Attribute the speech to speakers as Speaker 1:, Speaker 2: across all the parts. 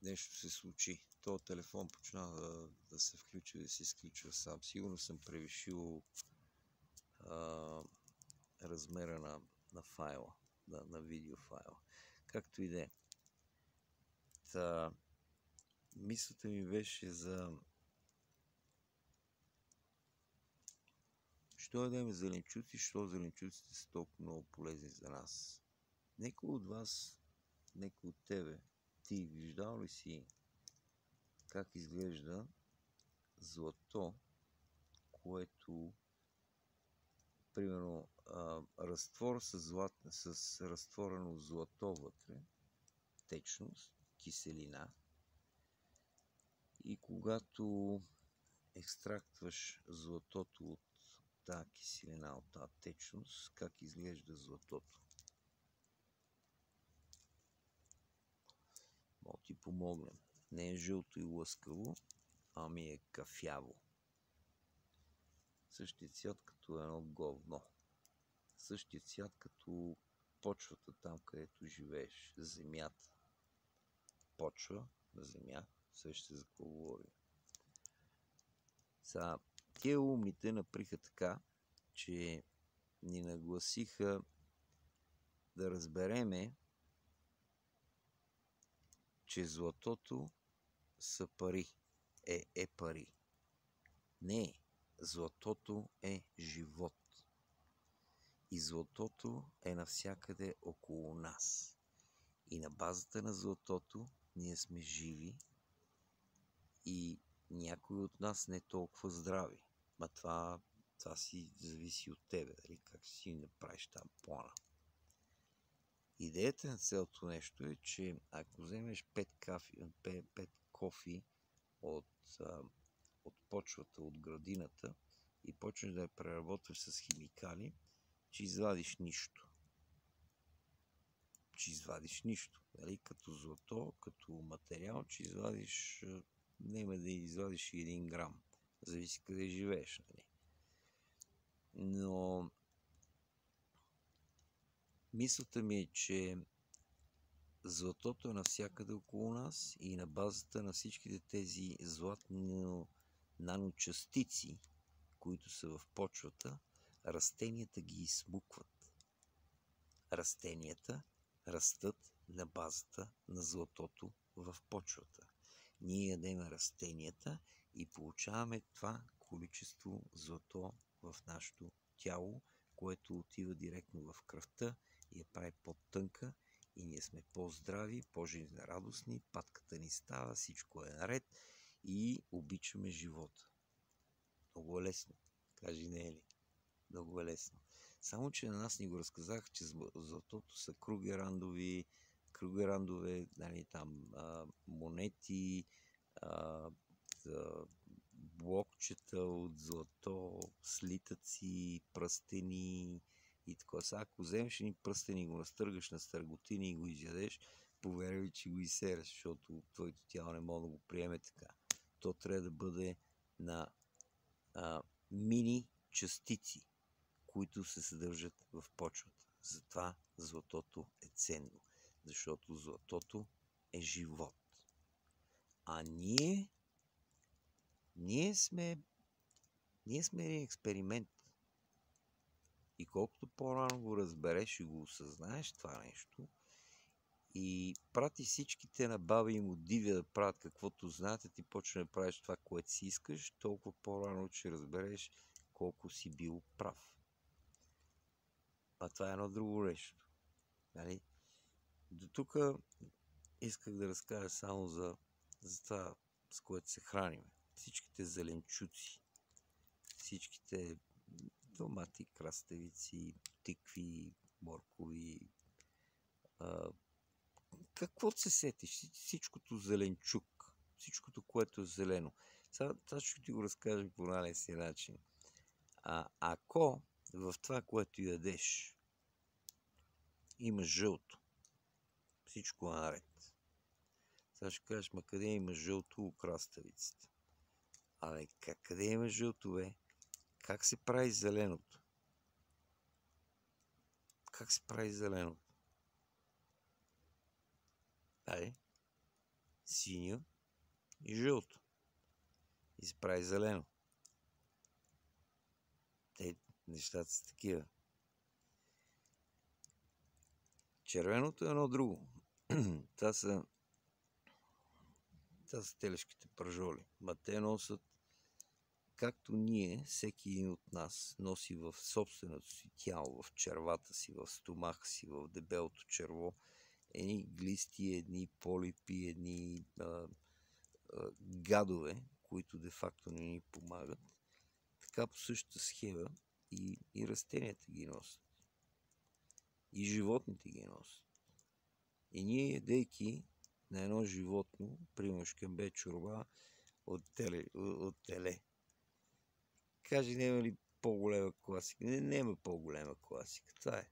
Speaker 1: нещо се случи. Този телефон почна да се включва и да се изключва сам. Сигурно съм превишил размера на файла, на видеофайла. Както и да е. Мислата ми беше за що ядем зеленчуци, що зеленчуците са толкова много полезни за нас. Некой от вас, некой от тебе, ти виждал ли си как изглежда злато, което примерно разтвор с разтворено злато вътре, течност, киселина, и когато екстрактваш златото от тази киселина, от тази течност, как изглежда златото? Мога ти помогнем. Не е жълто и лъскаво, ами е кафяво. Същия цвят като едно говно. Същия цвят като почвата там, където живееш. Земята. Почва на земя. Същите за какво говорим. Сега, тия умните наприха така, че ни нагласиха да разбереме, че златото са пари. Е пари. Не, златото е живот. И златото е навсякъде около нас. И на базата на златото ние сме живи и някои от нас не толкова здрави. Ма това си зависи от тебе, дали, как си направиш там плана. Идеята на цялото нещо е, че ако вземеш 5 кофи от почвата, от градината и почнеш да я преработваш с химикали, че извадиш нищо. Нали? Като злато, като материал, че извадиш, няма да извадиш и 1 грам. Зависи къде живееш. Нали? Но мисълта ми е, че златото е навсякъде около нас и на базата на всичките тези златни наночастици, които са в почвата, растенията ги изсмукват. Растенията растат на базата на златото в почвата. Ние ядем растенията и получаваме това количество злато в нашето тяло, което отива директно в кръвта и я прави по-тънка и ние сме по-здрави, по-жизнерадостни, патката ни става, всичко е наред и обичаме живота. Много е лесно. Кажи, не е ли? Много е лесно. Само, че на нас ни го разказаха, че златото са кругерандове, нали, там монети, блокчета от злато, слитъци, пръстени и така. Сега, ако вземеш едни пръстени и го настъргаш на стърготини и го изядеш, повярвай, че го изсереш, защото твоето тяло не може да го приеме така. То трябва да бъде на мини частици, които се съдържат в почвата. Затова златото е ценно, защото златото е живот. А ние сме един експеримент. И колкото по-рано го разбереш и го осъзнаеш това нещо и прати всичките на баби и му дивя да правят каквото знаят, и ти почне да правиш това, което си искаш, толкова по-рано ще разбереш колко си бил прав. А това е едно друго нещо. Нали? До тук исках да разкажа само за това, с което се храним. Всичките зеленчуци, всичките домати, краставици, тикви, моркови, каквото се сетиш, всичкото зеленчук, всичкото, което е зелено. Сега ще ти го разкажа по най-лесния начин. Ако в това, което ядеш, има жълто, всичко е наред. Сега ще кажеш, ма къде има жълто у краставиците? Абе, къде има жълто, бе? Как се прави зеленото? Айде. синьо и жълто. И се прави зелено. Те нещата са такива. Червеното е едно друго. Това са телешките пържоли. Ма те носят, както ние, всеки един от нас носи в собственото си тяло, в червата си, в стомаха си, в дебелото черво, едни глисти, едни полипи, едни гадове, които де-факто не ни помагат. Така по същата схема и растенията ги носят. И животните ги носят. И ние, ядейки на едно животно, примерно шкембе чорба от теле. Кажи, няма ли по-голема класика? Няма по-голема класика. Това е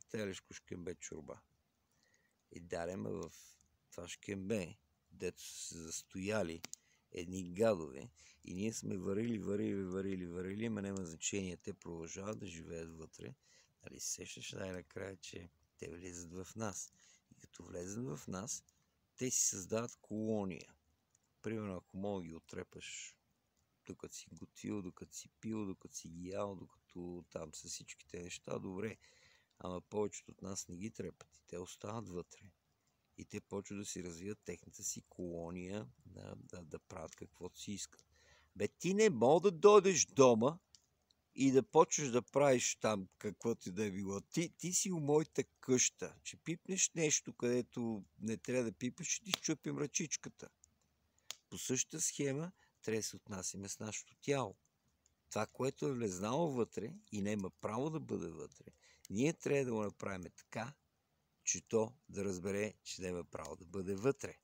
Speaker 1: телешко шкембе чорба. И дарема в това шкембе, дето са се застояли едни гадове и ние сме варили, ама няма значение. Те продължават да живеят вътре. Нали сещаш най-накрая, че те влизат в нас. И като влезат в нас, те си създават колония. Примерно, ако мога ги отрепаш, докато си готвил, докато си пил, докато си ги ял, докато там са всичките неща, добре. Ама повечето от нас не ги трепат и те остават вътре. И те почват да си развият техната си колония, да правят каквото си искат. Бе, ти не мога да дойдеш дома и да почваш да правиш там каквото и да е било. Ти си у моята къща. Че пипнеш нещо, където не трябва да пипаш, ще ти щупим ръчичката. По същата схема трябва да се отнасяме с нашето тяло. Това, което е влезнало вътре и не има право да бъде вътре, ние трябва да го направим така, че то да разбере, че няма право да бъде вътре.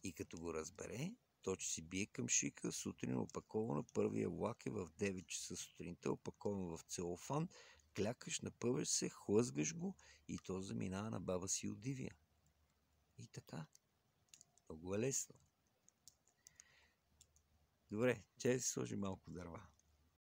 Speaker 1: И като го разбере, то ще си бие към шика, сутрин опаковано, първия влак е в 9 часа сутринта, опакован в целофан, клякаш, напъваш се, хлъзгаш го и то заминава на баба си от Дивия. И така. Много е лесно. Добре, че си сложи малко дърва.